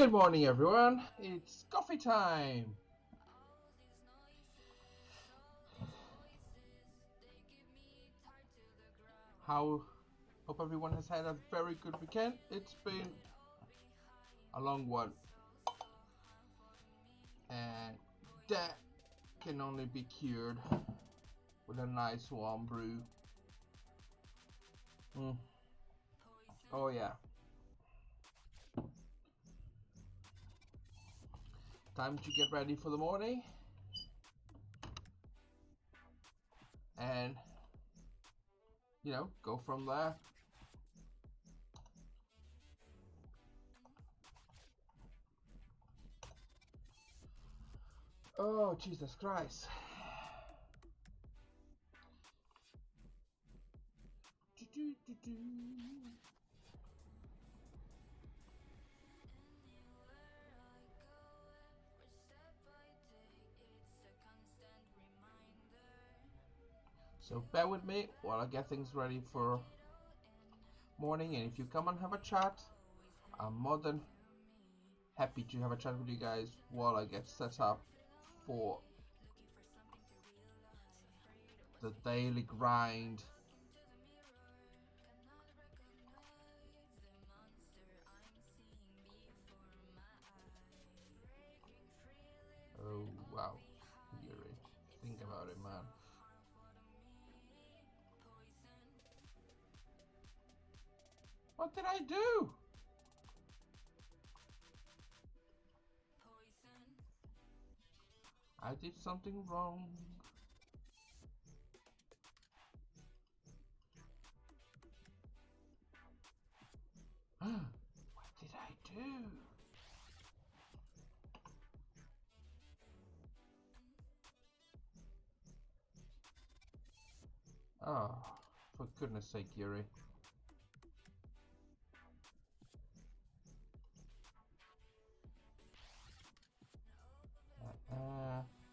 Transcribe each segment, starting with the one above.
Good morning, everyone. It's coffee time. How? Hope everyone has had a very good weekend. It's been a long one, and that can only be cured with a nice warm brew. Mm. Oh yeah. Time to get ready for the morning, and go from there. Oh, Jesus Christ. So bear with me while I get things ready for morning, and if you come and have a chat, I'm more than happy to have a chat with you guys while I get set up for the daily grind. Oh wow, Yuri, think about it, man. What did I do? I did something wrong. What did I do? Oh, for goodness sake, Yuri.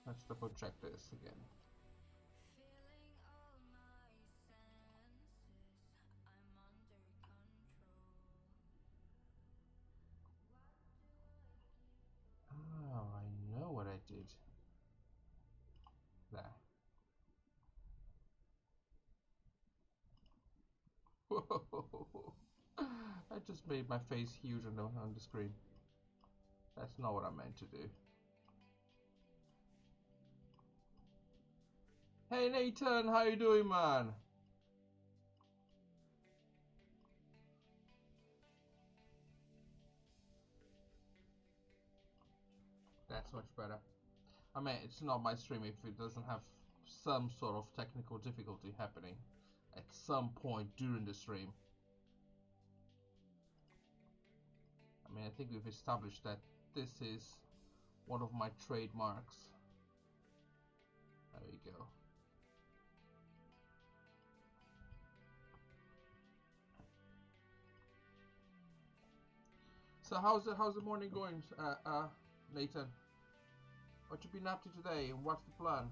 Let's double check this again. Oh, I know what I did. There. Whoa. I just made my face huge on the screen. That's not what I meant to do. Hey Nathan, how you doing, man? That's much better. I mean, it's not my stream if it doesn't have some sort of technical difficulty happening at some point during the stream. I mean, I think we've established that this is one of my trademarks. There we go. So how's the morning going, Nathan? What you been up to today, and what's the plan?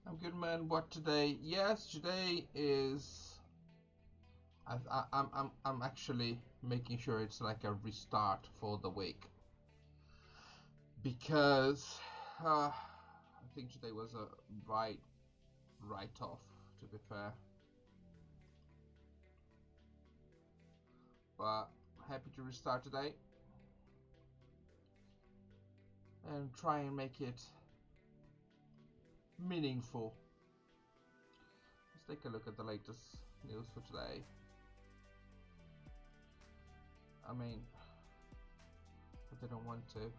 I'm good, man. What today? Yes, today is. I'm actually making sure it's like a restart for the week because I think today was a write off. To be fair, but happy to restart today and try and make it meaningful. Let's take a look at the latest news for today. I mean, but they don't want to.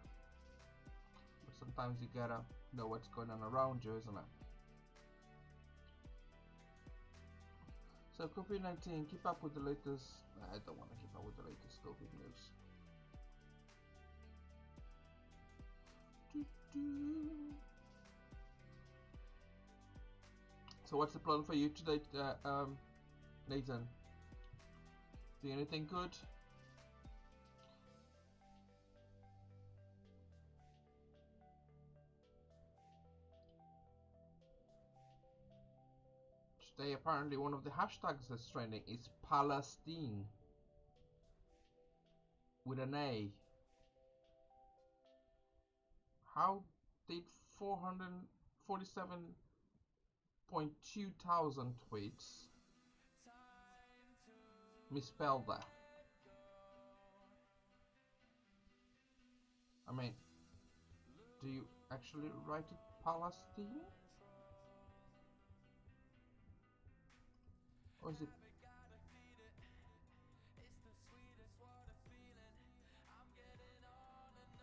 But sometimes you gotta know what's going on around you, isn't it? So COVID-19, keep up with the latest. I don't want to keep up with the latest COVID news. So what's the plan for you today, Nathan? Do anything good? Today apparently one of the hashtags that's trending is Palestine with an A. How did 447.2 thousand tweets misspell that? I mean, do you actually write it Palestine? Or is it?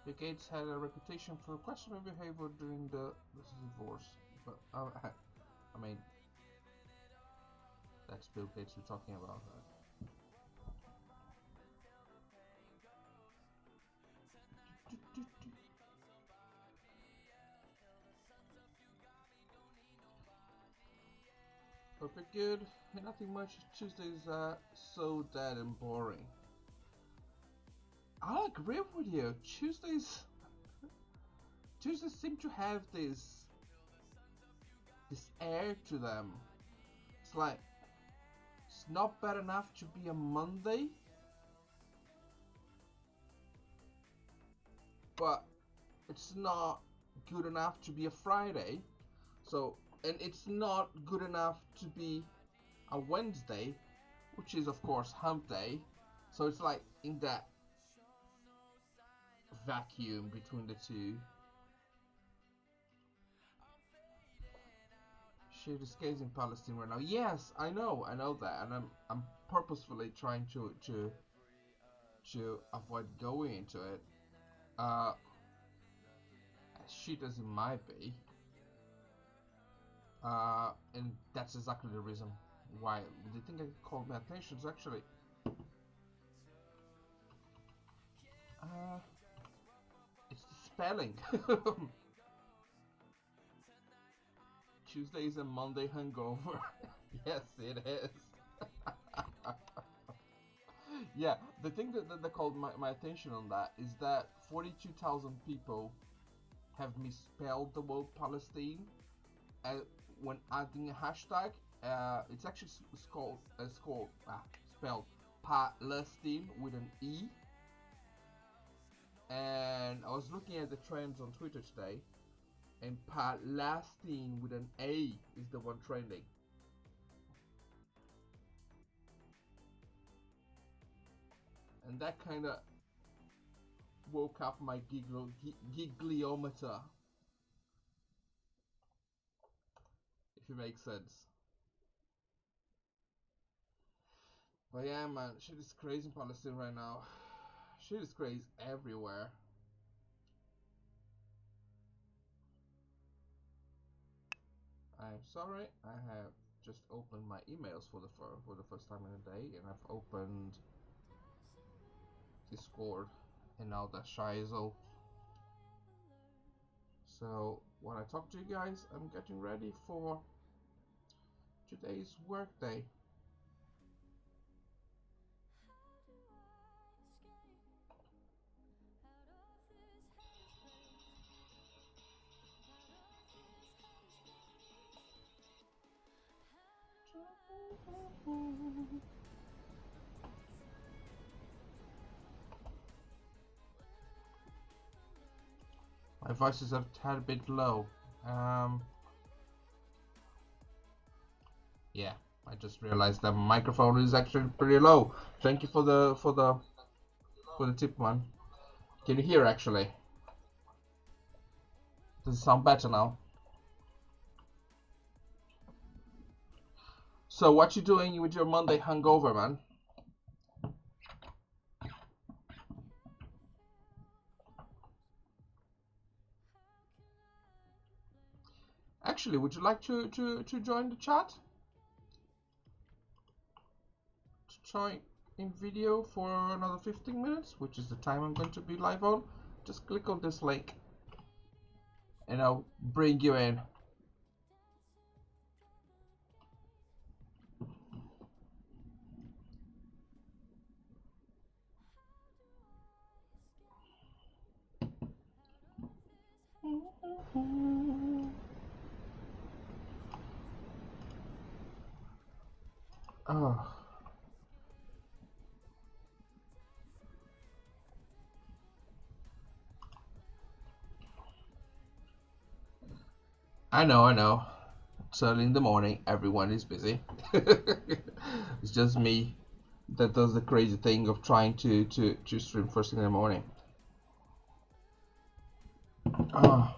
Bill Gates had a reputation for questionable behavior during the divorce, but I mean, that's Bill Gates we're talking about. Perfect, good. Nothing much. Tuesdays so dead and boring. I agree with you. Tuesdays seem to have this air to them. It's like it's not bad enough to be a Monday, but it's not good enough to be a Friday. So, and it's not good enough to be a Wednesday, which is of course hump day. So it's like in that vacuum between the two. Shit is case in Palestine right now. Yes, I know that, and I'm purposefully trying to avoid going into it. As shit as it might be. And that's exactly the reason why the thing that called my attention is actually it's the spelling. Tuesday is a Monday hangover. Yes, it is. Yeah, the thing that called my attention on that is that 42,000 people have misspelled the word Palestine when adding a hashtag. It's actually spelled Palestine with an E. And I was looking at the trends on Twitter today, and Palestine with an A is the one trending. And that kind of woke up my gigliometer, if it makes sense. But yeah, man, shit is crazy in Palestine right now. Shit is crazy everywhere. I'm sorry, I have just opened my emails for the first time in a day, and I've opened Discord, and now the Shizel. So when I talk to you guys, I'm getting ready for today's workday. My voice is a tad bit low. Yeah, I just realized that my microphone is actually pretty low. Thank you for the tip, man. Can you hear actually? Does it sound better now? So what you doing with your Monday hangover, man? Actually, would you like to join the chat? join in video for another 15 minutes, which is the time I'm going to be live on, just click on this link and I'll bring you in. Oh. I know. It's early in the morning. Everyone is busy. It's just me that does the crazy thing of trying to stream first thing in the morning. Oh.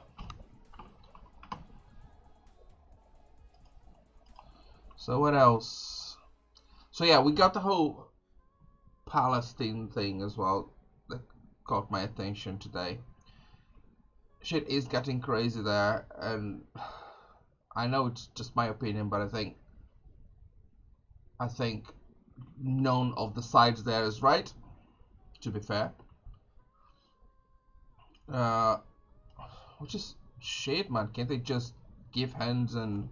So what else? So yeah, we got the whole Palestine thing as well that caught my attention today. Shit is getting crazy there, and I know it's just my opinion, but I think none of the sides there is right, to be fair. Which is shit, man. Can't they just give hands and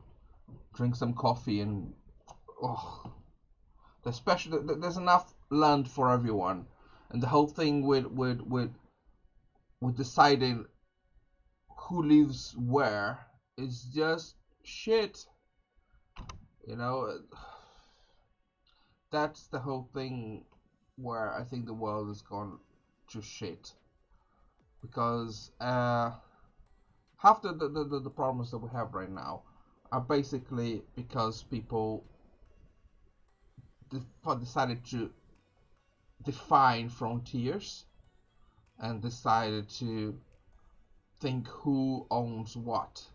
drink some coffee and especially there's enough land for everyone, and the whole thing with deciding who lives where is just shit. You know, that's the whole thing where I think the world has gone to shit, because half the problems that we have right now are basically because people decided to define frontiers and decided to think who owns what.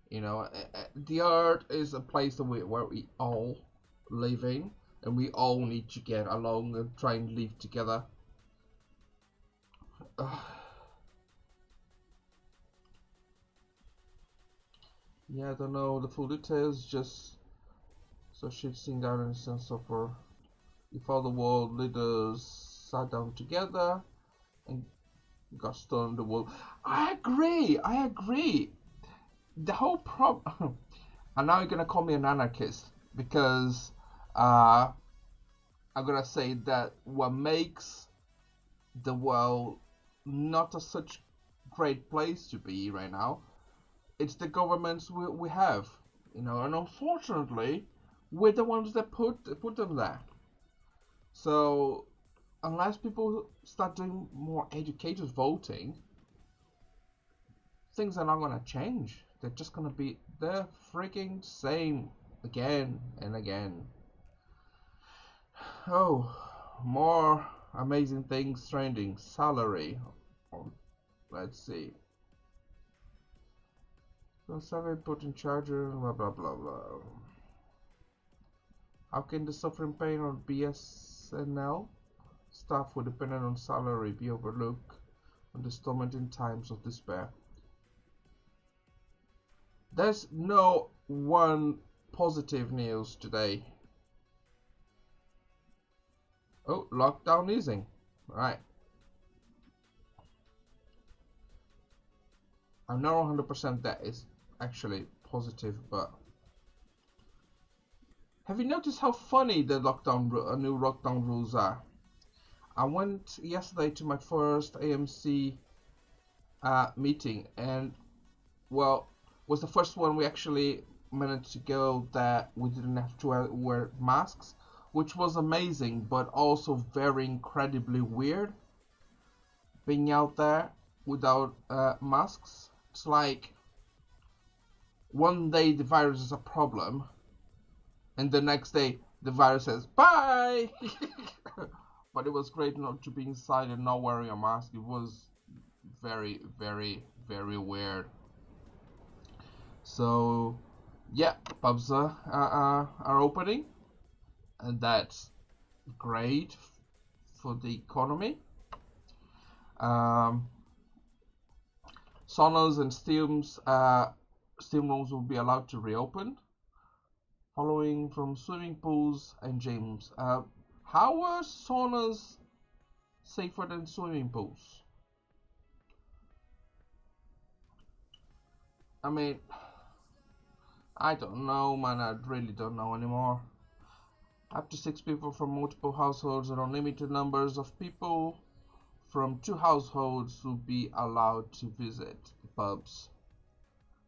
You know, the earth is a place where we all live in, and we all need to get along and try and live together. Yeah, I don't know the full details, just so she'd seen down in a sense of her. If all the world leaders sat down together and got started the world. I agree. The whole problem. And now you're gonna call me an anarchist because I'm gonna say that what makes the world not a such great place to be right now, it's the governments we have, you know, and unfortunately, we're the ones that put them there. So unless people start doing more educated voting, things are not gonna change. They're just gonna be the freaking same again and again. Oh, more amazing things trending. Salary. Let's see. Survey put in charge, blah blah blah blah. How can the suffering pain on BSNL staff who dependent on salary be overlooked on this tormenting times of despair? There's no one positive news today. Oh, lockdown easing. Right. I'm not 100% that is actually positive, but have you noticed how funny the new lockdown rules are? I went yesterday to my first AMC meeting, and well, was the first one we actually managed to go that we didn't have to wear masks, which was amazing, but also very incredibly weird. Being out there without masks, it's like one day the virus is a problem, and the next day the virus says bye. But it was great not to be inside and not wearing a mask. It was very, very, very weird. So yeah, pubs are opening, and that's great for the economy. Saunas and steam rooms will be allowed to reopen, following from swimming pools and gyms. How are saunas safer than swimming pools? I mean, I don't know, man. I really don't know anymore. Up to 6 people from multiple households and unlimited numbers of people from 2 households will be allowed to visit the pubs.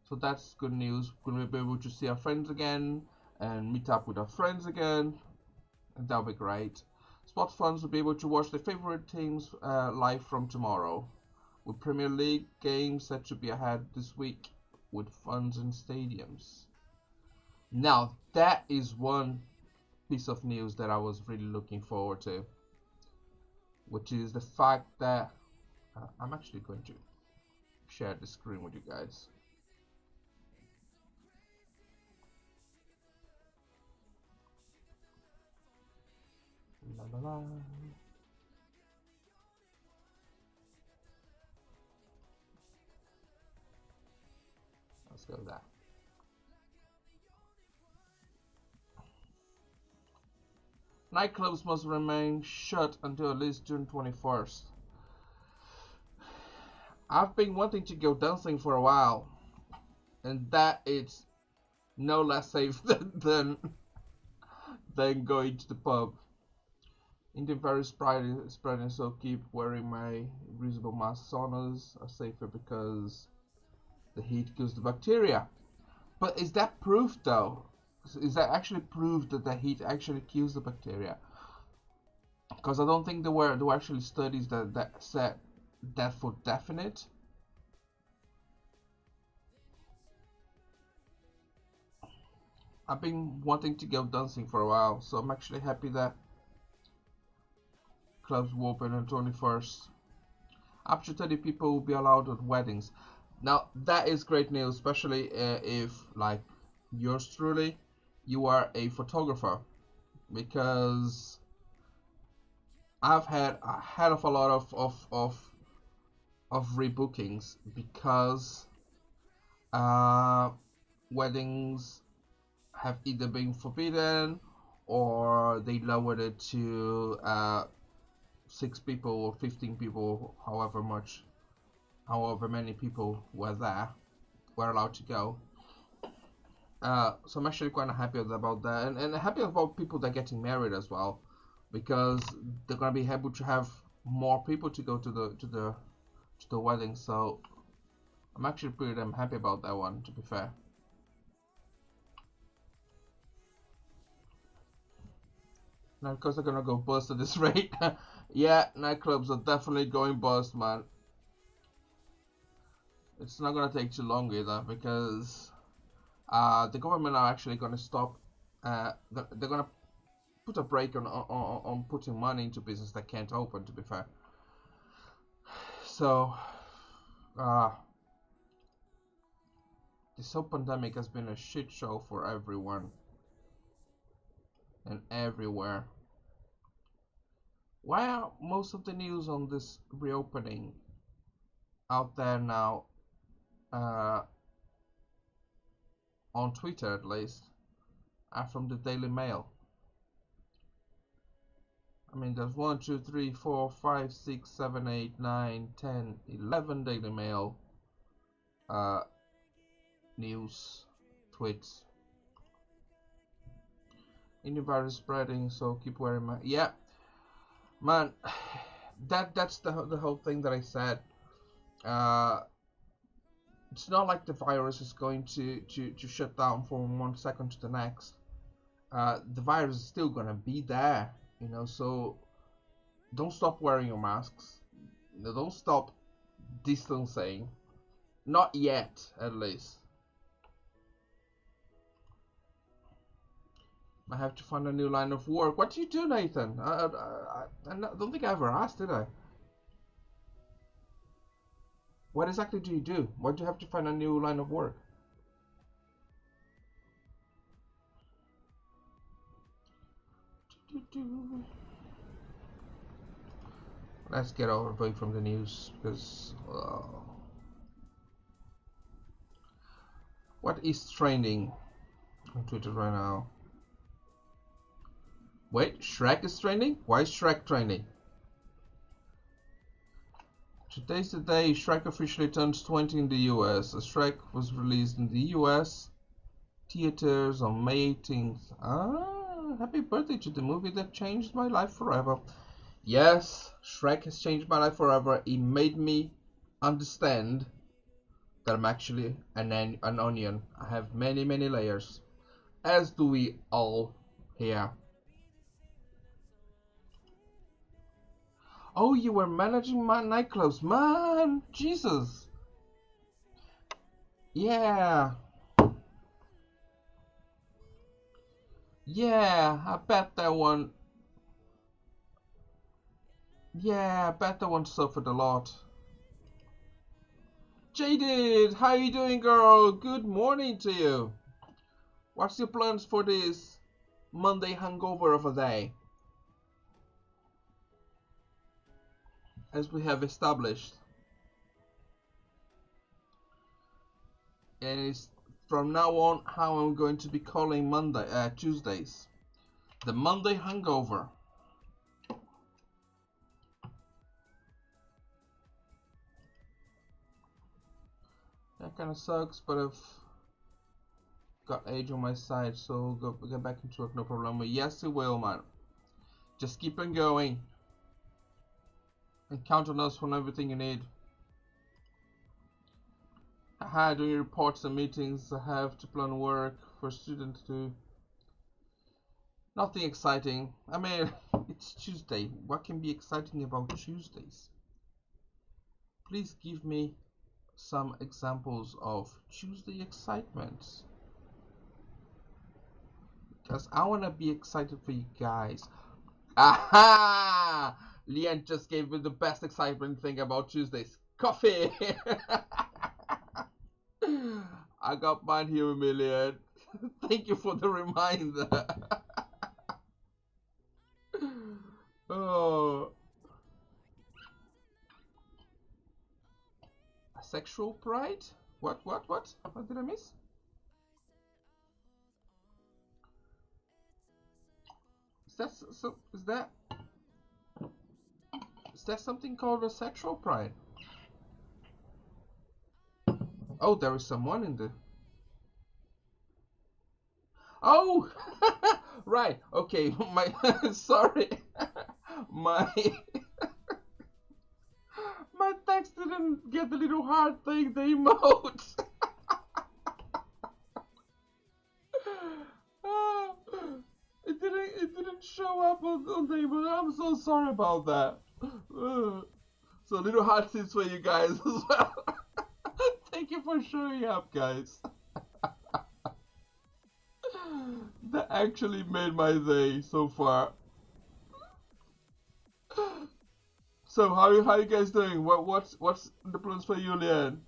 So that's good news. We're going to be able to see our friends again and meet up with our friends again. And that'll be great. Sports fans will be able to watch their favorite teams live from tomorrow. With Premier League games set to be ahead this week with fans in stadiums. Now, that is one piece of news that I was really looking forward to, which is the fact that I'm actually going to share the screen with you guys. La, la, la. Let's go with that. Nightclubs must remain shut until at least June 21st. I've been wanting to go dancing for a while, and that is no less safe than going to the pub. In the very spreading, so keep wearing my reusable mask. Saunas are safer because the heat kills the bacteria. But is that proof though? Is that actually proof that the heat actually kills the bacteria? Because I don't think there were actually studies that said that for definite. I've been wanting to go dancing for a while, so I'm actually happy that clubs will open on 21st. Up to 30 people will be allowed at weddings. Now that is great news, especially if, like yours truly, you are a photographer, because I've had a hell of a lot of rebookings because weddings have either been forbidden or they lowered it to 6 people or 15 people, however many people were allowed to go. So I'm actually quite happy about that, and happy about people that are getting married as well, because they're gonna be able to have more people to go to the wedding. So I'm actually pretty damn happy about that one, to be fair. Now, because they're gonna go bust at this rate. Yeah, nightclubs are definitely going bust, man. It's not gonna take too long either, because the government are actually gonna stop. They're gonna put a break on putting money into business that can't open, to be fair. So, this whole pandemic has been a shit show for everyone and everywhere. Why are most of the news on this reopening out there now, on Twitter at least, are from the Daily Mail? I mean, there's 1, 2, 3, 4, 5, 6, 7, 8, 9, 10, 11 Daily Mail news tweets. Any virus spreading, so keep wearing my. Yeah, man, that's the whole thing that I said. It's not like the virus is going to shut down from 1 second to the next. The virus is still gonna be there, so don't stop wearing your masks. Don't stop distancing. Not yet, at least. I have to find a new line of work. What do you do, Nathan? I don't think I ever asked, did I? What exactly do you do? Why do you have to find a new line of work? Let's get away from the news, because what is trending on Twitter right now? Wait, Shrek is trending? Why is Shrek trending? Today's the day Shrek officially turns 20 in the US. Shrek was released in the US theaters on May 18th. Ah, happy birthday to the movie that changed my life forever. Yes, Shrek has changed my life forever. It made me understand that I'm actually an onion. I have many, many layers. As do we all here. Oh, you were managing my nightclubs, man! Jesus! Yeah! Yeah, I bet that one. Yeah, I bet that one suffered a lot. Jaded, how you doing, girl? Good morning to you. What's your plans for this Monday hangover of a day? As we have established, and it's from now on how I'm going to be calling Tuesdays, the Monday hangover. That kind of sucks, but I've got age on my side, so get back into work, no problem. Yes, it will, man. Just keep on going, and count on us for everything you need. Doing reports and meetings. I have to plan work for students to. Nothing exciting. I mean, it's Tuesday. What can be exciting about Tuesdays? Please give me some examples of Tuesday excitements. Because I want to be excited for you guys. Aha! Leanne just gave me the best excitement thing about Tuesdays. Coffee! I got mine here, Leanne. Thank you for the reminder. Oh. A sexual pride? What? What did I miss? Is that something called a sexual pride? Oh, there is someone in the. Oh, right. Okay, my sorry, my my text didn't get the little heart thing, the emote. It didn't show up on the emote. I'm so sorry about that. So little hearts is for you guys as well. Thank you for showing up, guys. That actually made my day so far. So how you guys doing? What's the plans for you, Leanne?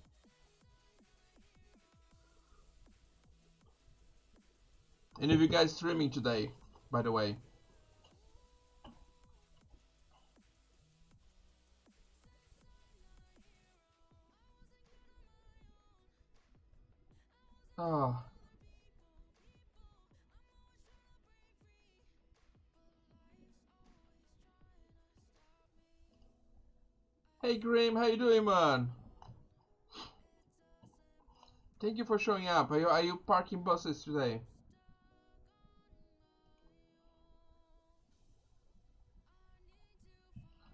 Any of you guys streaming today, by the way? Oh. Hey Grim, how you doing, man? Thank you for showing up. Are you parking buses today?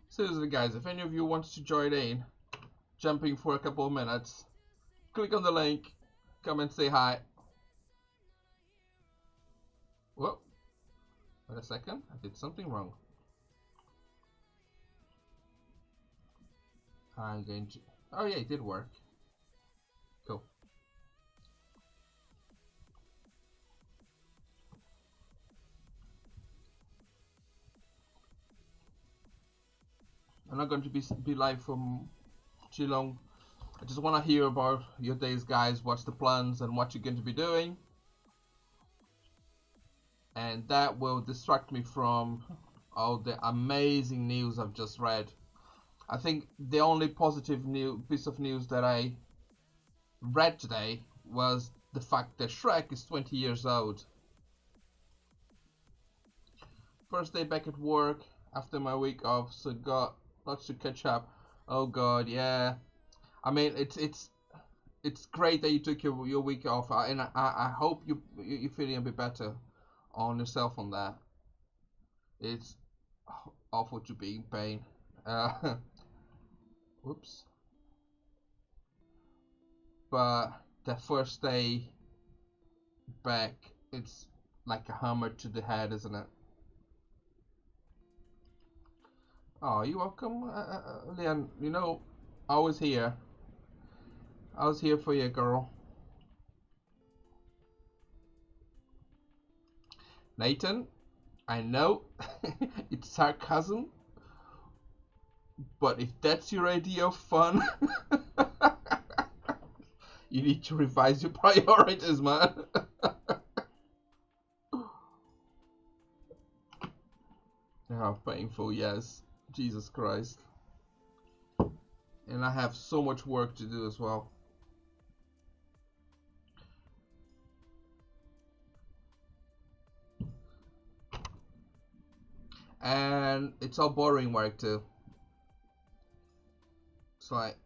Seriously, guys, if any of you wants to join in, jumping for a couple of minutes, click on the link, come and say hi. Whoa. Wait a second, I did something wrong. I'm going to. Oh yeah, it did work. Cool. I'm not going to be live for too long. I just want to hear about your days, guys. What's the plans and what you're going to be doing, and that will distract me from all the amazing news I've just read. I think the only positive piece of news that I read today was the fact that Shrek is 20 years old. first day back at work after my week off, so got lots to catch up. Oh God, yeah. I mean, it's great that you took your week off, and I hope you're feeling a bit better on yourself on that. It's awful to be in pain. Uh, whoops. But the first day back, it's like a hammer to the head, isn't it? Oh, you're welcome, Leon. You know, I was here. I was here for you, girl. Nathan, I know it's sarcasm, but if that's your idea of fun, you need to revise your priorities, man. How painful, yes. Jesus Christ. And I have so much work to do as well. And it's all boring work too. It's like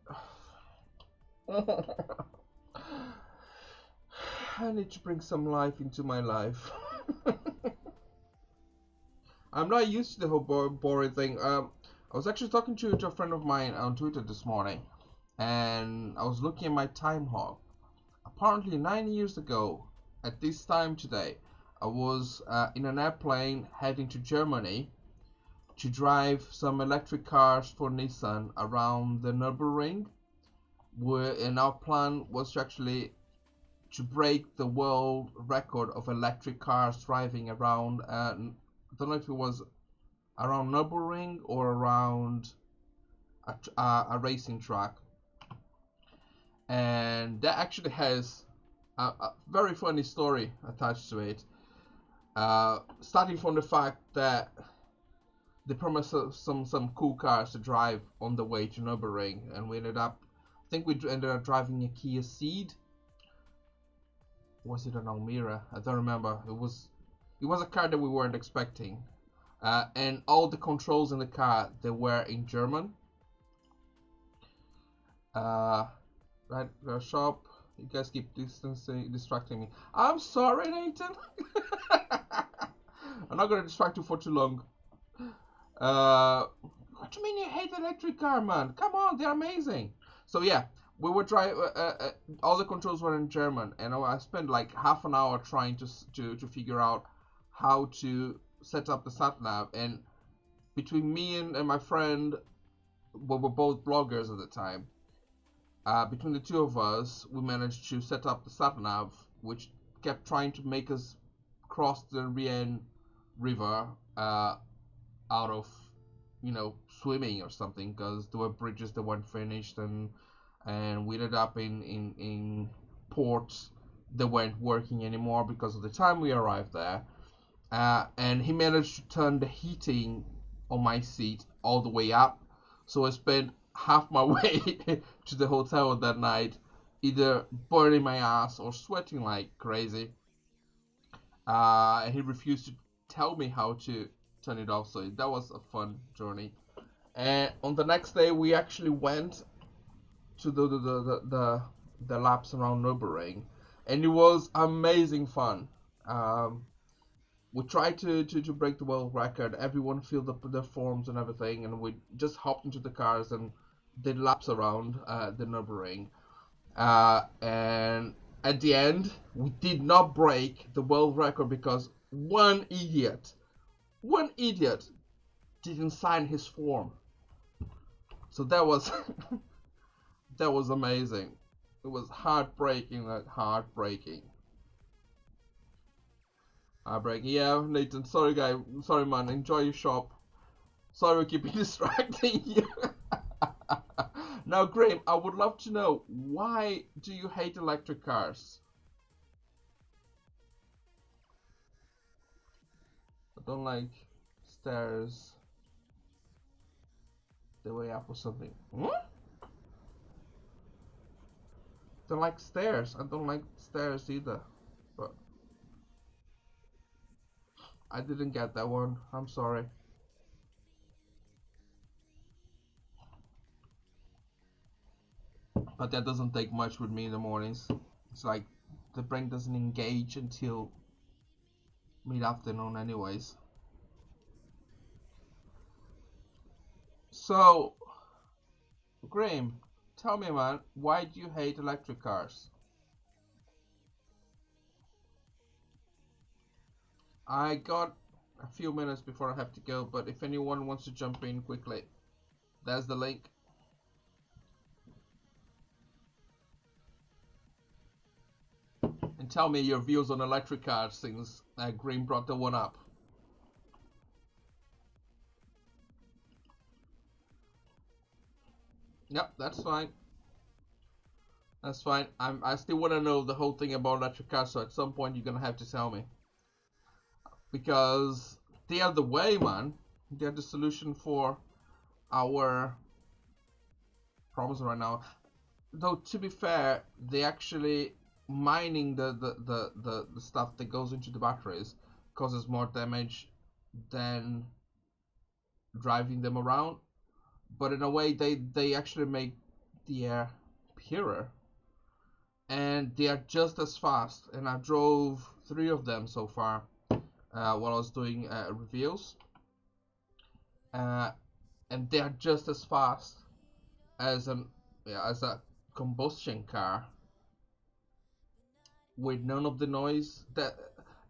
I need to bring some life into my life. I'm not used to the whole boring thing. I was actually talking to a friend of mine on Twitter this morning, and I was looking at my time hog. Apparently, 9 years ago, at this time today, I was in an airplane heading to Germany to drive some electric cars for Nissan around the Nürburgring, and our plan was actually to break the world record of electric cars driving around. I don't know if it was around Nürburgring or around a racing track, and that actually has a very funny story attached to it. Starting from the fact that they promised us some cool cars to drive on the way to Nürburgring, and we ended up. I think we ended up driving a Kia Ceed. Was it an Almira? I don't remember. It was a car that we weren't expecting, and all the controls in the car they were in German. Right, shop. You guys keep distracting me. I'm sorry, Nathan. I'm not gonna distract you for too long. What do you mean you hate electric car, man? Come on, they're amazing. So yeah, we were trying. All the controls were in German, and I spent like half an hour trying to figure out how to set up the sat nav. And between me and my friend, we were both bloggers at the time. Between the two of us, we managed to set up the sat nav, which kept trying to make us cross the Rienne River out of, swimming or something, because there were bridges that weren't finished, and we ended up in ports that weren't working anymore because of the time we arrived there. And he managed to turn the heating on my seat all the way up, so I spent half my way to the hotel that night either burning my ass or sweating like crazy. And he refused to tell me how to turn it off, so that was a fun journey. And on the next day, we actually went to the laps around Nürburgring, and it was amazing fun. We tried to break the world record. Everyone filled up their forms and everything, and we just hopped into the cars and did laps around the Nürburgring. And at the end, we did not break the world record because one idiot didn't sign his form. So that was that was amazing. It was heartbreaking, heartbreaking. Heartbreaking. Yeah, Nathan. Sorry, guy. Sorry, man. Enjoy your shop. Sorry, we keep distracting you. Now, Graham, I would love to know, why do you hate electric cars? I don't like stairs the way up or something. What? Don't like stairs. I don't like stairs either. But I didn't get that one. I'm sorry. But that doesn't take much with me in the mornings. It's like the brain doesn't engage until mid-afternoon anyways. So, Graham, tell me, man, why do you hate electric cars? I got a few minutes before I have to go, but if anyone wants to jump in quickly, there's the link. And tell me your views on electric cars since Graham brought the one up. Yep, that's fine. That's fine. I still want to know the whole thing about electric cars, so at some point you're gonna have to tell me. Because they are the way, man. They are the solution for our problems right now. Though to be fair, they actually mining the stuff that goes into the batteries causes more damage than driving them around. But in a way, they actually make the air purer, and they are just as fast. And I drove 3 of them so far while I was doing reviews, uh, and they are just as fast as a combustion car with none of the noise that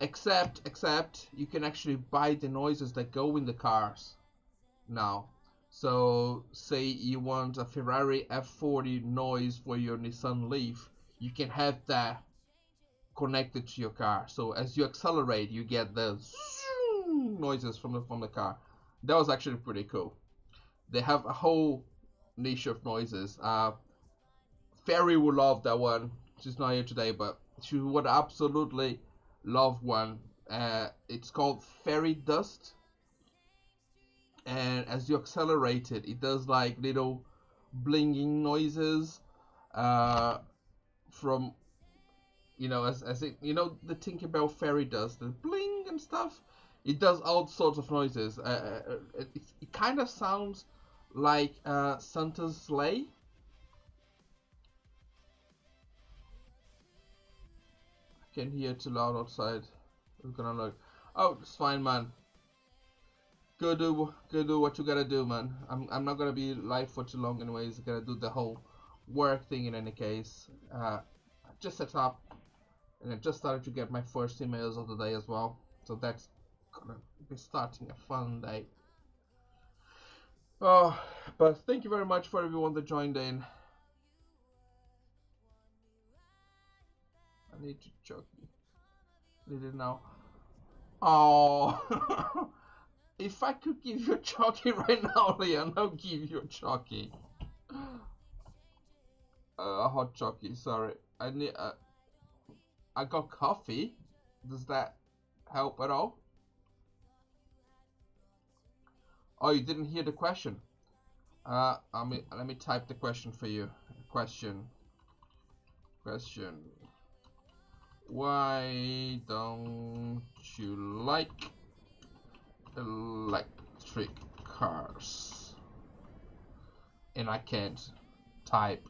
except you can actually buy the noises that go in the cars now. So say you want a Ferrari F40 noise for your Nissan Leaf, you can have that connected to your car. So as you accelerate, you get the noises from the car. That was actually pretty cool. They have a whole niche of noises. Ferry will love that one. She's not here today, but she would absolutely love one. It's called Fairy Dust, and as you accelerate it, it does like little blinging noises uh, from as it the Tinkerbell fairy does the bling and stuff. It does all sorts of noises. It kind of sounds like Santa's sleigh. I can hear it too loud outside. We're gonna look. Oh, it's fine, man. Go do what you gotta do, man. I'm not gonna be live for too long anyways. I gotta do the whole work thing in any case. I just set up, and I just started to get my first emails of the day as well. So that's gonna be starting a fun day. Oh, but thank you very much for everyone that joined in. I need to choke you. Need it now. Oh, if I could give you a chalky right now, Leon, I'll give you a chalky. A hot chalky. Sorry, I need. I got coffee. Does that help at all? Oh, you didn't hear the question. Let me type the question for you. Question. Why don't you like electric cars? And I can't type.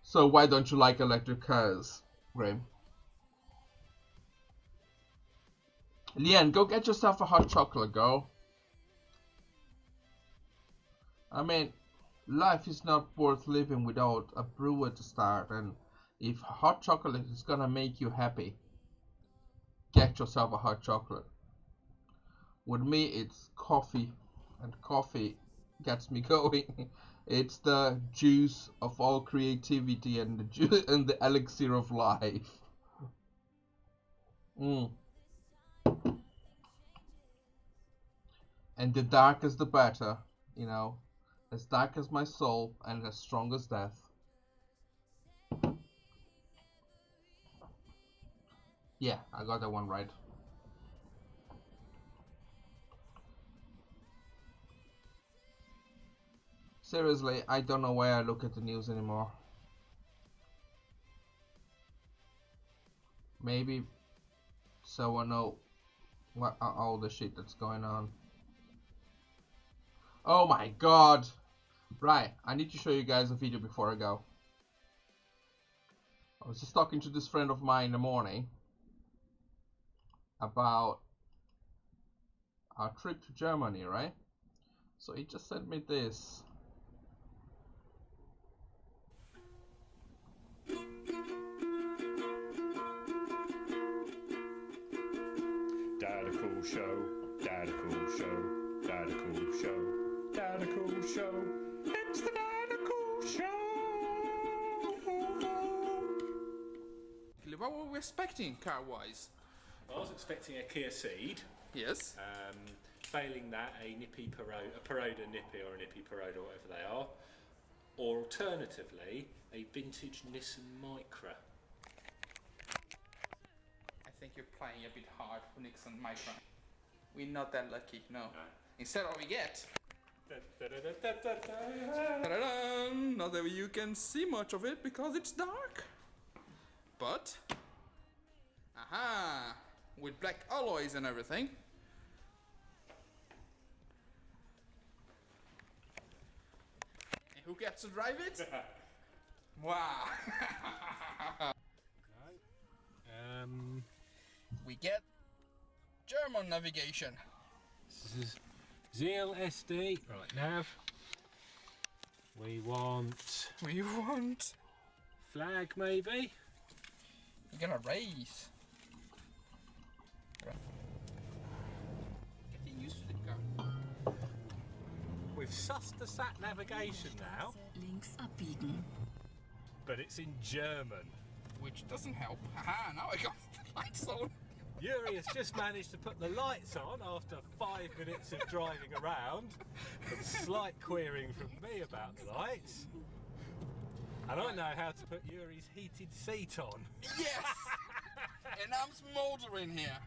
So why don't you like electric cars, Graham? Leanne, go get yourself a hot chocolate, girl. I mean, life is not worth living without a brew at the start, and if hot chocolate is gonna make you happy, get yourself a hot chocolate. With me, it's coffee, and coffee gets me going. It's the juice of all creativity and and the elixir of life. Mm. And the darker the better, you know. As dark as my soul and as strong as death. Yeah, I got that one right. Seriously, I don't know why I look at the news anymore. maybe, so I know what all the shit that's going on. Oh my god! Right, I need to show you guys a video before I go. I was just talking to this friend of mine in the morning about our trip to Germany, right? So he just sent me this. Dad a cool show, Dad a cool show, Dad a cool show, Dad a cool show. It's the Dad a cool show. What were we expecting car-wise? I was expecting a Kia Ceed. Yes. Failing that, a Nippy Peroda, a Peroda Nippy or a Nippy Peroda, whatever they are. Or alternatively, a vintage Nissan Micra. I think you're playing a bit hard for Nixon Micra. We're not that lucky, no. Instead what we get... Ta-da-dum! Not that you can see much of it because it's dark. But... aha! With black alloys and everything. And who gets to drive it? Wow! We get German navigation. This is Zeal SD. Right, nav. We want flag, maybe. We're gonna race. Getting used to the car. We've sussed the sat navigation now, Links abbiegen. but it's in German. Which doesn't help. Haha, now I got the lights on. Yuri has just managed to put the lights on after 5 minutes of driving around, and slight querying from me about the lights. And I know how to put Yuri's heated seat on. Yes! And I'm smouldering here.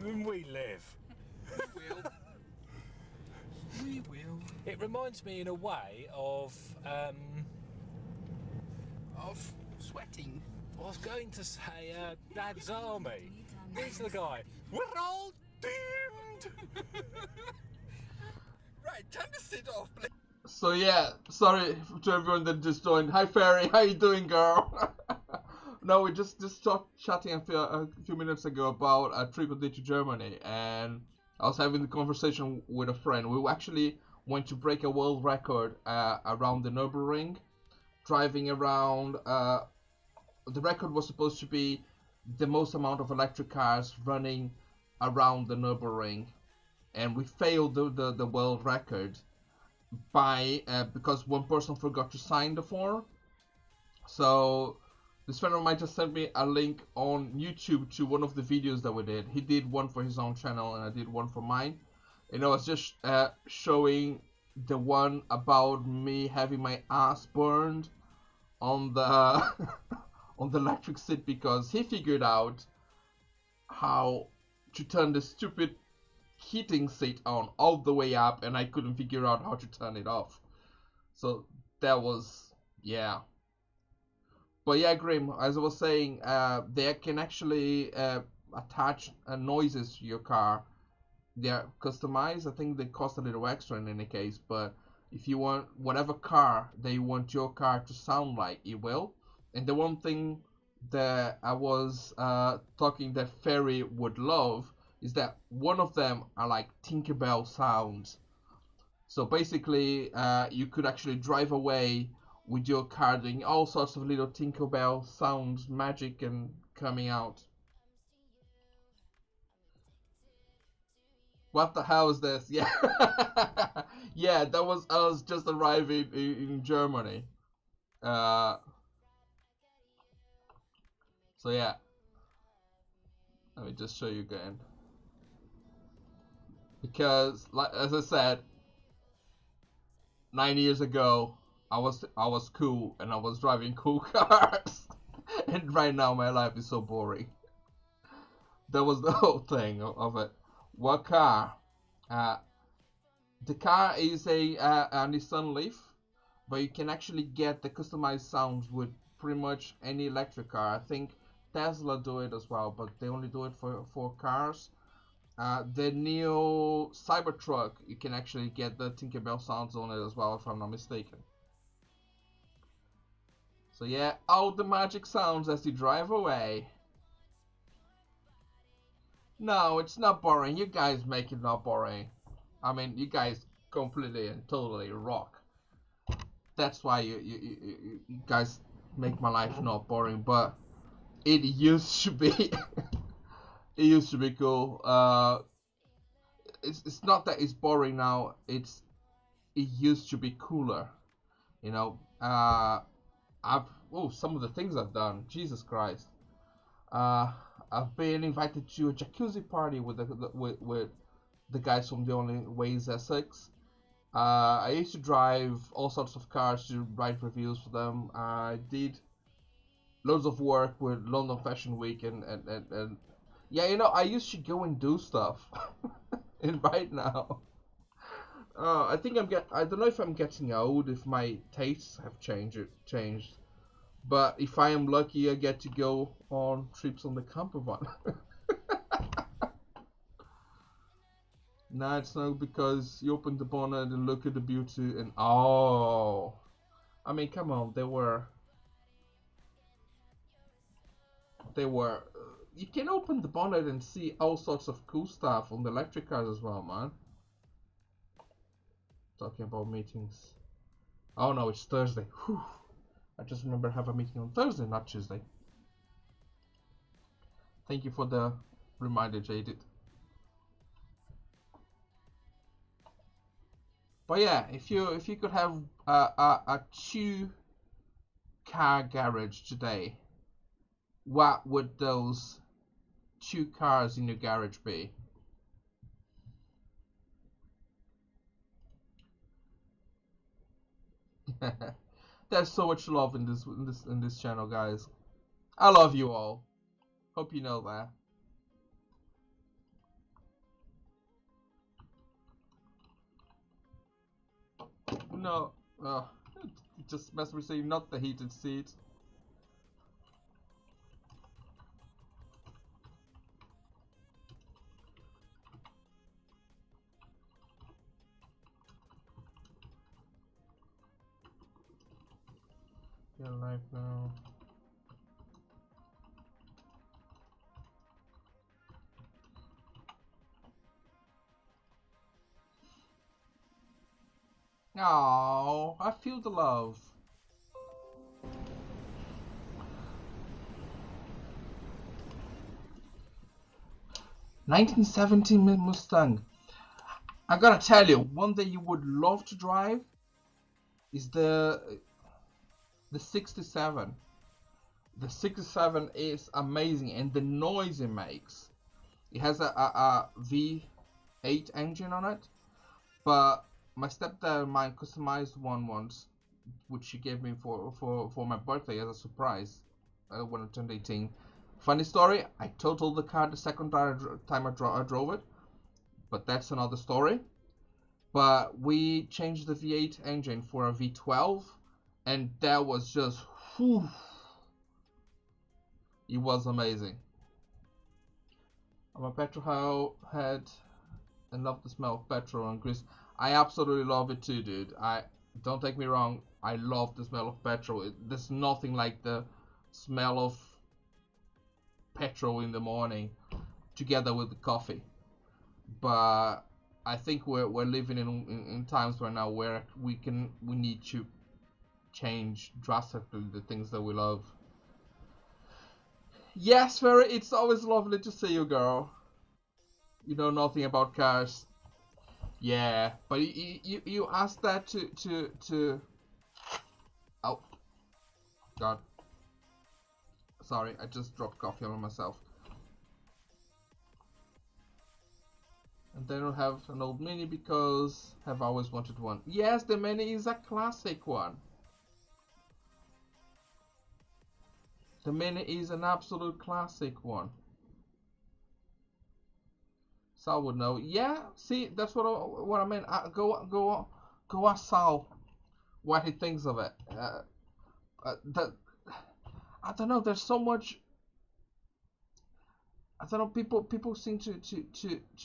And we live. We will. We will. It reminds me in a way of, Of sweating. I was going to say, Dad's Army. He's the guy. We're all doomed! Right, time to sit off, please. So yeah, sorry to everyone that just joined. Hi Fairy, how you doing, girl? No, we just chatting a few minutes ago about a trip we did to Germany, and I was having the conversation with a friend. We actually went to break a world record around the Nürburgring, driving around. The record was supposed to be the most amount of electric cars running around the Nürburgring, and we failed the world record by because one person forgot to sign the form. So this friend of mine just sent me a link on YouTube to one of the videos that we did. He did one for his own channel and I did one for mine, and I was just showing the one about me having my ass burned on the on the electric seat because he figured out how to turn the stupid heating seat on all the way up, and I couldn't figure out how to turn it off. So that was, yeah. But yeah, Grim, as I was saying, they can actually attach noises to your car. They're customized. I think they cost a little extra in any case, but if you want whatever car they want your car to sound like, it will. And the one thing that I was talking that Fairy would love is that one of them are like Tinkerbell sounds. So basically, you could actually drive away with your car doing all sorts of little Tinkerbell sounds, magic, and coming out. What the hell is this? Yeah, yeah, that was us just arriving in Germany. So yeah, let me just show you again. Because, like as I said, 9 years ago, I was cool and I was driving cool cars, and right now my life is so boring. That was the whole thing of it. What car? The car is a Nissan Leaf, but you can actually get the customized sounds with pretty much any electric car. I think Tesla do it as well, but they only do it for cars. The new Cybertruck, you can actually get the Tinkerbell sounds on it as well, if I'm not mistaken. So yeah, all the magic sounds as you drive away. No, it's not boring. You guys make it not boring. I mean, you guys completely and totally rock. That's why you guys make my life not boring, but it used to be. It used to be cool. It's not that it's boring now. It used to be cooler. You know. Some of the things I've done. Jesus Christ. I've been invited to a jacuzzi party with the guys from The Only Ways Essex. I used to drive all sorts of cars to write reviews for them. I did loads of work with London Fashion Week and yeah, you know, I used to go and do stuff. And right now, I think I don't know if I'm getting old, if my tastes have changed. But if I am lucky, I get to go on trips on the camper van. Nah, it's not because you open the bonnet and look at the beauty and oh, I mean, come on, they were. You can open the bonnet and see all sorts of cool stuff on the electric cars as well, man. Talking about meetings. Oh no, it's Thursday. Whew. I just remember I have a meeting on Thursday, not Tuesday. Thank you for the reminder, Jaded. But yeah, if you could have a 2-car garage today, what would those 2 cars in your garage be? There's so much love in this channel, guys. I love you all. Hope you know that. No, just must be saying not the heated seat. You're live now. Oh, I feel the love. '1970 Mustang. I gotta tell you, one that you would love to drive is the 67. The 67 is amazing, and the noise it makes. It has a V8 engine on it, but my stepdad and mine customized one once, which she gave me for my birthday as a surprise when I turned 18. Funny story, I totaled the car the second time I drove it, but that's another story. But we changed the V8 engine for a V12, and that was just, whew, it was amazing. I'm a petrol head and love the smell of petrol and grease. I absolutely love it too, dude. Don't take me wrong, I love the smell of petrol. There's nothing like the smell of petrol in the morning together with the coffee. But I think we're living in times right now where we need to change drastically the things that we love. Yes, Ferry, it's always lovely to see you, girl. You know nothing about cars. Yeah, but you asked that to oh God, sorry, I just dropped coffee on myself. And then we'll have an old Mini because I've always wanted one. Yes, the Mini is a classic one. The Mini is an absolute classic one. Sal would know. Yeah, see, that's what I meant. Go ask Sal what he thinks of it. I don't know. There's so much. I don't know. People seem to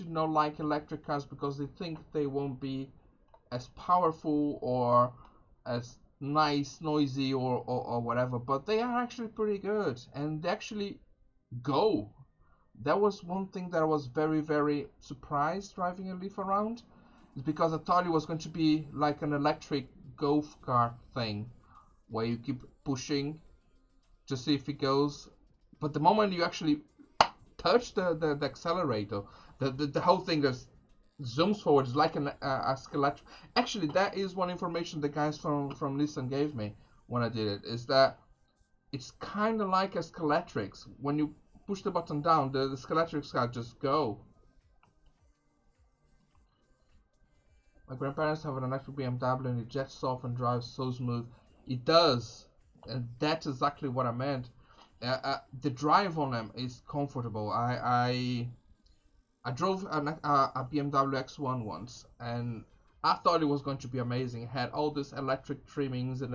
not like electric cars because they think they won't be as powerful or as nice, noisy, or whatever. But they are actually pretty good, and they actually go. That was one thing that I was very surprised driving a Leaf around, is because I thought it was going to be like an electric golf cart thing, where you keep pushing to see if it goes. But the moment you actually touch the accelerator, the whole thing just zooms forward. It's like a skeleton. Actually, that is one information the guys from Nissan gave me when I did it, is that it's kind of like a Skeletrix. When you push the button down, the Skeletrix car just go. My grandparents have an electric BMW and it jets off and drives so smooth. It does, and that's exactly what I meant. The drive on them is comfortable. I drove a BMW X1 once, and I thought it was going to be amazing. It had all these electric trimmings and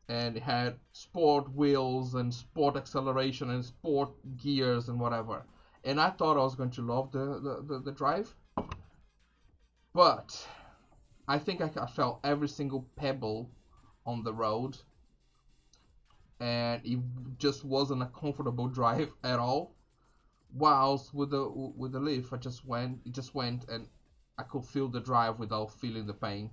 it had sport wheels and sport acceleration and sport gears and whatever. And I thought I was going to love the drive, but I think I felt every single pebble on the road, and it just wasn't a comfortable drive at all. Whilst with the Leaf, it just went, and I could feel the drive without feeling the pain,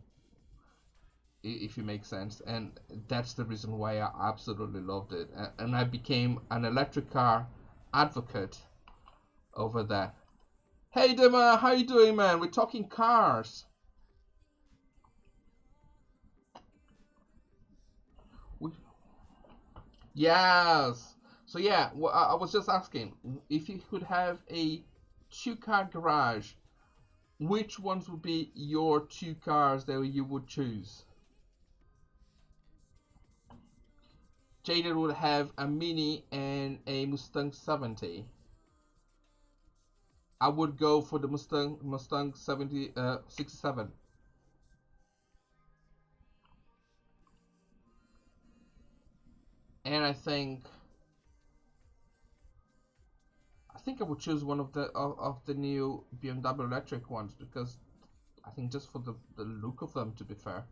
if it makes sense. And that's the reason why I absolutely loved it, and I became an electric car advocate over that. Hey Dima, how you doing, man? We're talking cars. Yes. So yeah, I was just asking, if you could have a two-car garage, which ones would be your two cars that you would choose? Jaden would have a Mini and a Mustang 70. I would go for the Mustang 67. And I think I would choose one of the new BMW electric ones, because I think just for the look of them, to be fair.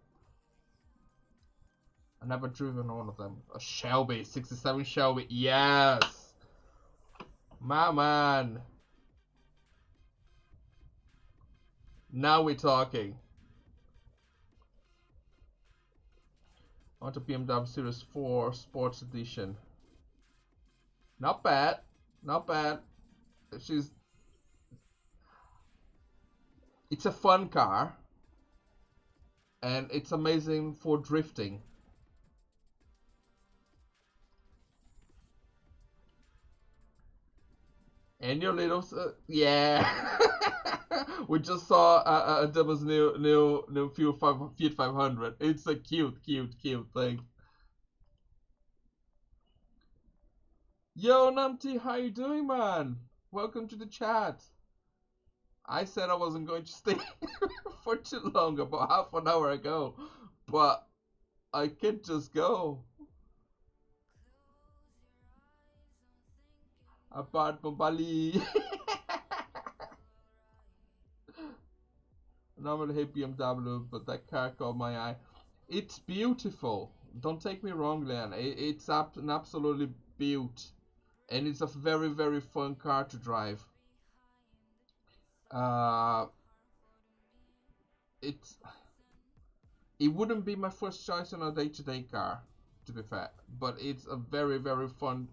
I've never driven one of them. A Shelby, 67 Shelby, yes! My man! Now we're talking. I want a BMW Series 4 Sports Edition. Not bad, not bad. It's a fun car, and it's amazing for drifting. And your little yeah. We just saw Dima's new Fiat 500. It's a cute thing. Yo Numpty, how you doing, man? Welcome to the chat. I said I wasn't going to stay for too long, about half an hour ago, but I can't just go. Apart from Bali. Normally hate BMW, but that car caught my eye. It's beautiful. Don't take me wrong, Leon. It's absolutely beaut, and it's a very fun car to drive. It wouldn't be my first choice on a day-to-day car, to be fair, but it's a very fun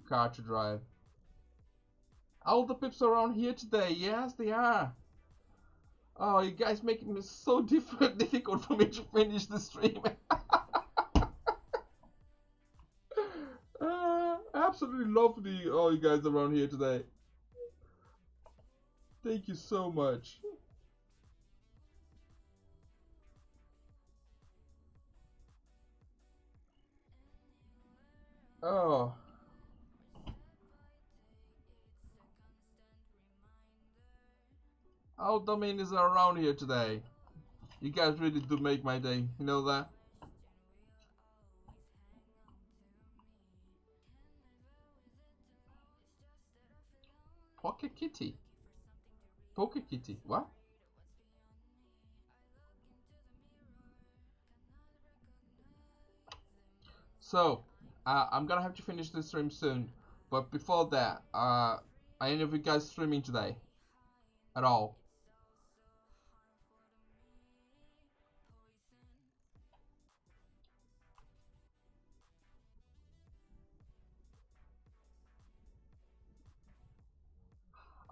car to drive. All the pips around here today, yes they are. Oh, you guys making it so difficult for me to finish the stream. Absolutely lovely, all you guys around here today. Thank you so much. Oh. All Dominions are around here today. You guys really do make my day, you know that? Pocket Kitty. Poker Kitty. What? So, I'm gonna have to finish the stream soon. But before that, are any of you guys streaming today? At all?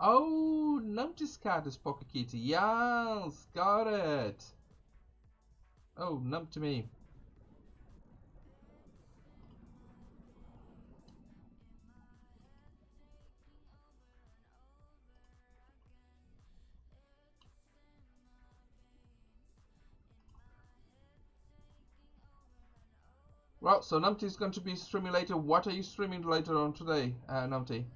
Oh, Numpty's cat is Pocket Kitty. Yes, got it. Oh, Numpty me. Well, so Numpty is going to be streaming later. What are you streaming later on today, Numpty?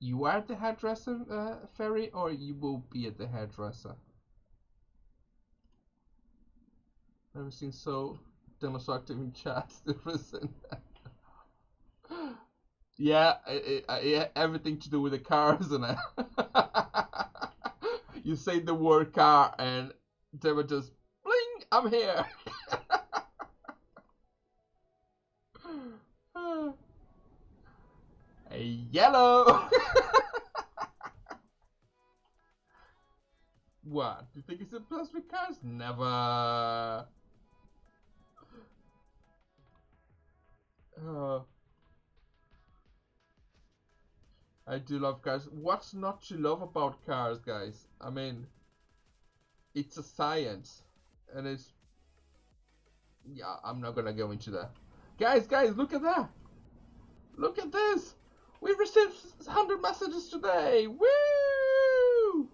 You are at the hairdresser, Fairy, or you will be at the hairdresser? Everything so demonstrative in chat. Yeah, everything to do with the car, isn't it? You say the word car and they were just bling, I'm here. A yellow. What? Do you think it's a plastic cars? Never. I do love cars. What's not to love about cars, guys? I mean, it's a science, and it's, yeah, I'm not gonna go into that. Guys, look at that! Look at this! We've received 100 messages today! Woo!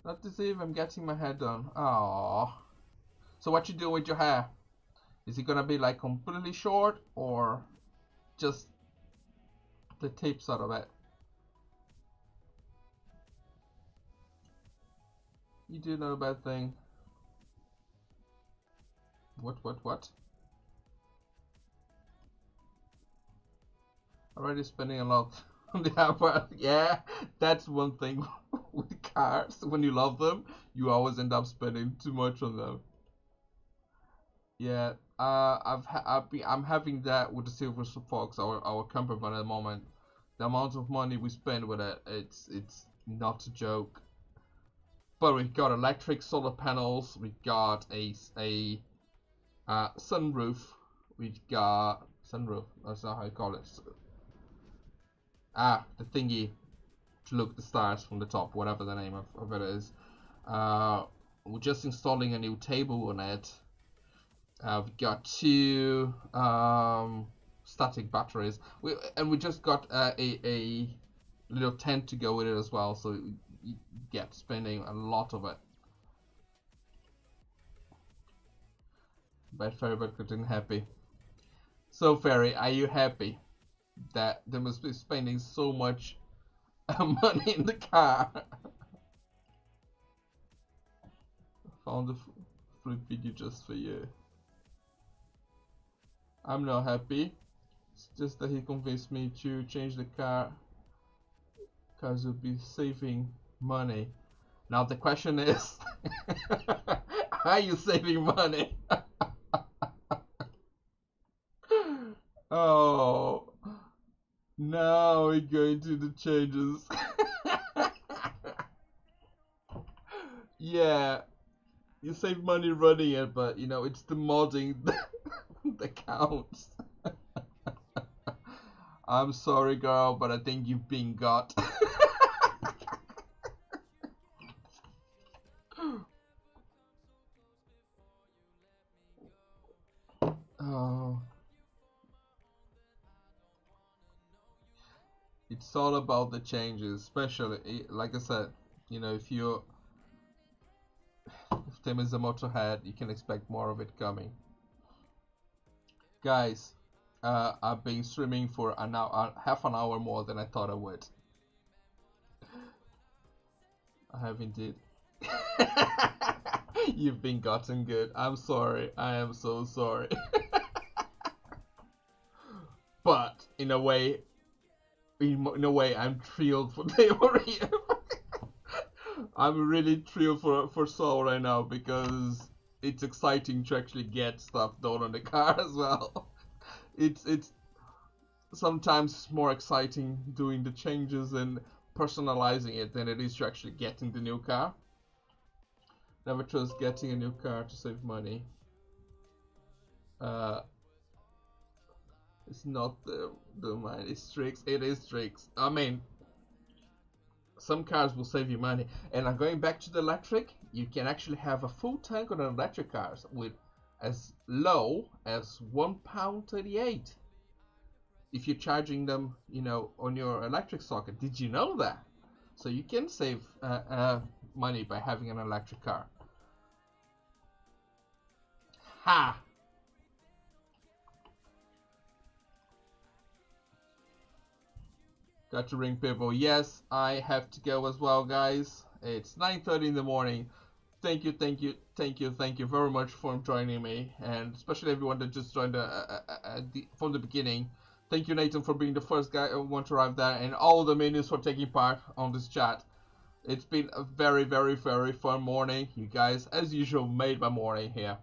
Not to see if I'm getting my hair done. Aww. So what you do with your hair? Is it gonna be like completely short or just the tips out of it? You do not a bad thing. What? Already spending a lot on the Apple. Yeah, that's one thing with cars. When you love them, you always end up spending too much on them. Yeah, I'm having that with the Silver Fox, our camper van at the moment. The amount of money we spend with it, it's not a joke. But we got electric solar panels, we got a sunroof, we've got sunroof. That's not how you call it. The thingy to look the stars from the top, whatever the name of it is. We're just installing a new table on it. We've got 2 static batteries. We just got a little tent to go with it as well, so you get spending a lot of it. But Fairy but getting happy. So Fairy, are you happy that they must be spending so much money in the car? Found a flip video just for you. I'm not happy. It's just that he convinced me to change the car because we'll be saving money. Now the question is, are you saving money? Oh, now we're going to the changes. Yeah, you save money running it, but you know, it's the modding that counts. I'm sorry, girl, but I think you've been got. Oh. It's all about the changes, especially, like I said, you know, if Tim is a motorhead, you can expect more of it coming. Guys, I've been streaming for an hour, half an hour more than I thought I would. I have indeed. You've been gotten good. I'm sorry. I am so sorry. But in a way, I'm thrilled for Maria. I'm really thrilled for Saul right now because it's exciting to actually get stuff done on the car as well. It's sometimes more exciting doing the changes and personalizing it than it is to actually getting the new car. Never trust getting a new car to save money. It's not the mine. It's Strix. It is Strix. I mean, some cars will save you money. And I'm going back to the electric. You can actually have a full tank on an electric cars with as low as £1.38 if you're charging them, on your electric socket. Did you know that? So you can save money by having an electric car. Ha! Got to ring people. Yes, I have to go as well, guys. It's 9:30 in the morning. Thank you very much for joining me, and especially everyone that just joined from the beginning. Thank you, Nathan, for being the first guy one to arrive there, and all the minions for taking part on this chat. It's been a very, very, very fun morning. You guys, as usual, made my morning here.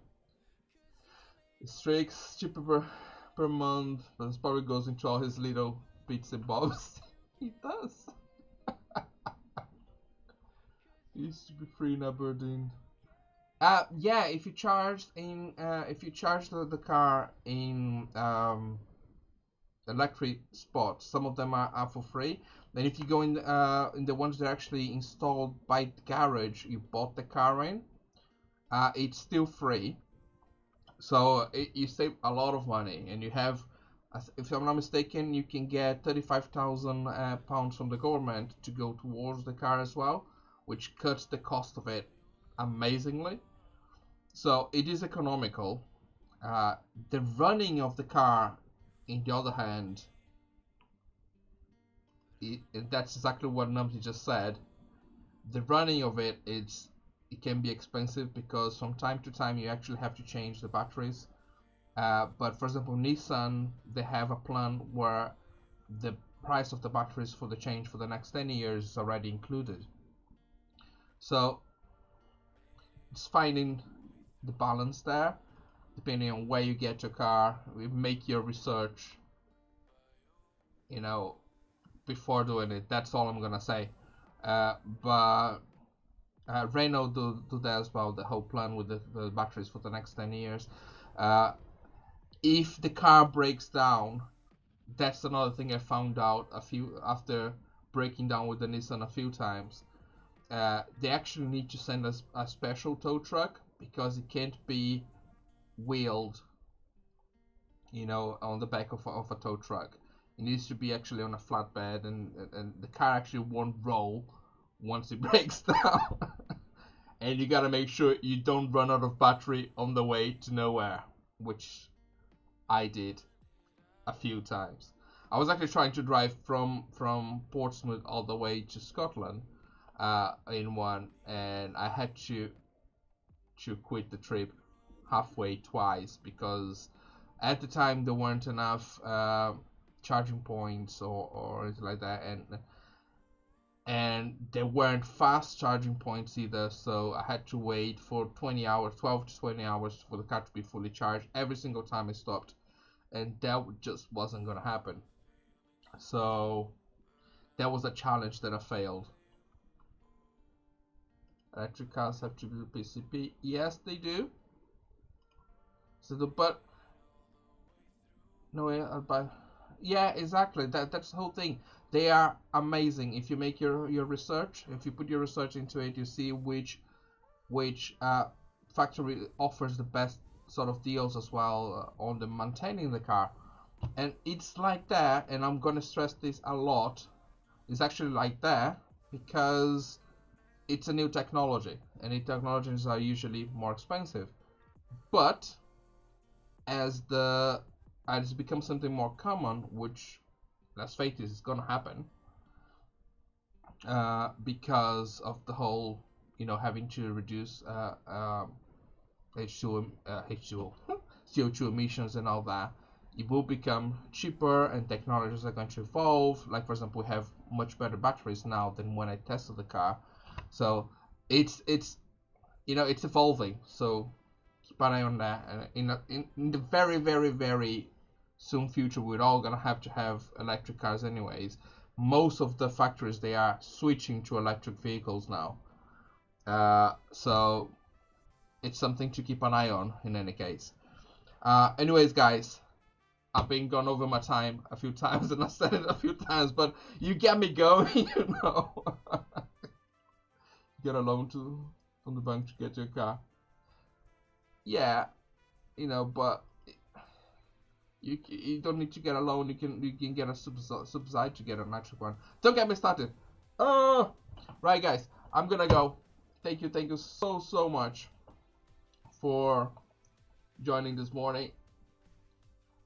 Strix, cheaper per month, but it probably goes into all his little bits and bobs. He does. He used to be free in Aberdeen. Yeah, if you charge the car in electric spots, some of them are for free. Then if you go in the ones that are actually installed by the garage you bought the car in, it's still free. So you save a lot of money, and you have, if I'm not mistaken, you can get £35,000 from the government to go towards the car as well, which cuts the cost of it amazingly. So it is economical. The running of the car, in the other hand, that's exactly what Numpty just said. The running of it can be expensive because from time to time you actually have to change the batteries. But for example, Nissan, they have a plan where the price of the batteries for the change for the next 10 years is already included. So it's finding the balance there, depending on where you get your car. Make your research, before doing it. That's all I'm gonna say. But Renault do that as well, the whole plan with the batteries for the next 10 years. If the car breaks down, that's another thing I found out after breaking down with the Nissan a few times. They actually need to send us a special tow truck because it can't be wheeled, on the back of a tow truck. It needs to be actually on a flatbed, and the car actually won't roll once it breaks down. And you gotta make sure you don't run out of battery on the way to nowhere, which I did a few times. I was actually trying to drive from Portsmouth all the way to Scotland in one, and I had to quit the trip halfway twice because at the time there weren't enough charging points or anything like that, and there weren't fast charging points either, so I had to wait for 12 to 20 hours for the car to be fully charged every single time I stopped, and that just wasn't gonna happen. So that was a challenge that I failed. Electric cars have to do PCP. Yes, they do. So but no, yeah, exactly. That's the whole thing. They are amazing. If you make your research, if you put your research into it, you see which factory offers the best sort of deals as well on the maintaining the car. And it's like that, and I'm gonna stress this a lot. It's actually like that because it's a new technology, and new technologies are usually more expensive. But as it becomes something more common, which, let's face it, is gonna happen, because of the whole having to reduce H2O CO2 emissions and all that. It will become cheaper, and technologies are going to evolve. Like, for example, we have much better batteries now than when I tested the car, so it's evolving. So keep an eye on that. And in the very, very, very soon future, we're all gonna have to have electric cars anyways. Most of the factories, they are switching to electric vehicles now. So it's something to keep an eye on in any case. Anyways, guys, I've been gone over my time a few times, and I said it a few times, but you get me going, Get a loan from the bank to get your car. Yeah, but you don't need to get a loan. You can get a subside to get an electric one. Don't get me started. Right, guys, I'm gonna go. Thank you so much for joining this morning.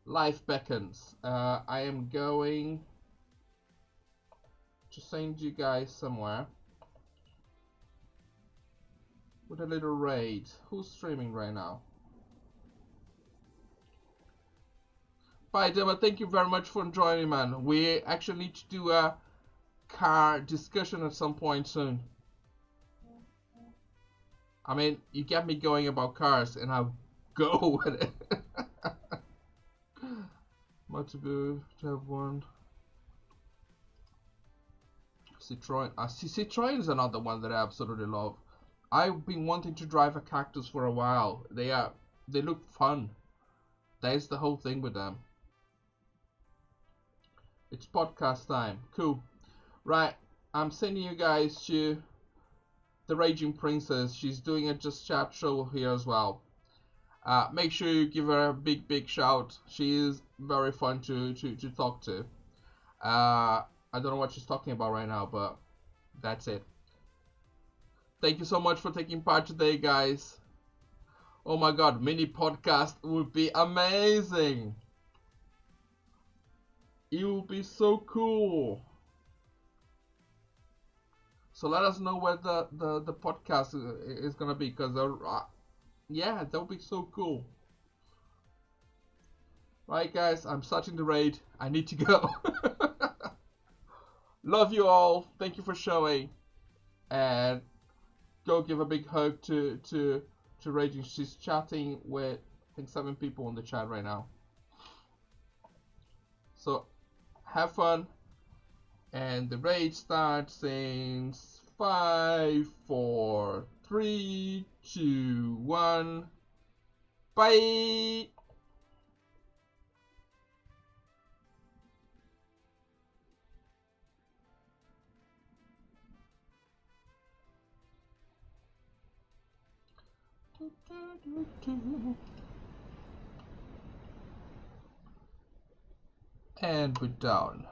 Life beckons. I am going to send you guys somewhere with a little raid. Who's streaming right now? Bye, Dema. Thank you very much for joining, man. We actually need to do a car discussion at some point soon. I mean, you get me going about cars, and I'll go with it. Multiple to have one. Citroen. Citroen is another one that I absolutely love. I've been wanting to drive a Cactus for a while. They look fun. That is the whole thing with them. It's podcast time. Cool. Right, I'm sending you guys to the Raging Princess. She's doing a Just Chat show here as well. Make sure you give her a big shout. She is very fun to talk to. I don't know what she's talking about right now, but that's it. Thank you so much for taking part today, guys. Oh my god, mini podcast would be amazing. It would be so cool. So let us know where the podcast is gonna be, because yeah, that would be so cool. Right, guys, I'm starting the raid. I need to go. Love you all. Thank you for showing. And go give a big hug to Raging. She's chatting with, I think, 7 people on the chat right now. So have fun. And the raid starts in 5, 4, 3, 2, 1. Bye. And we're down.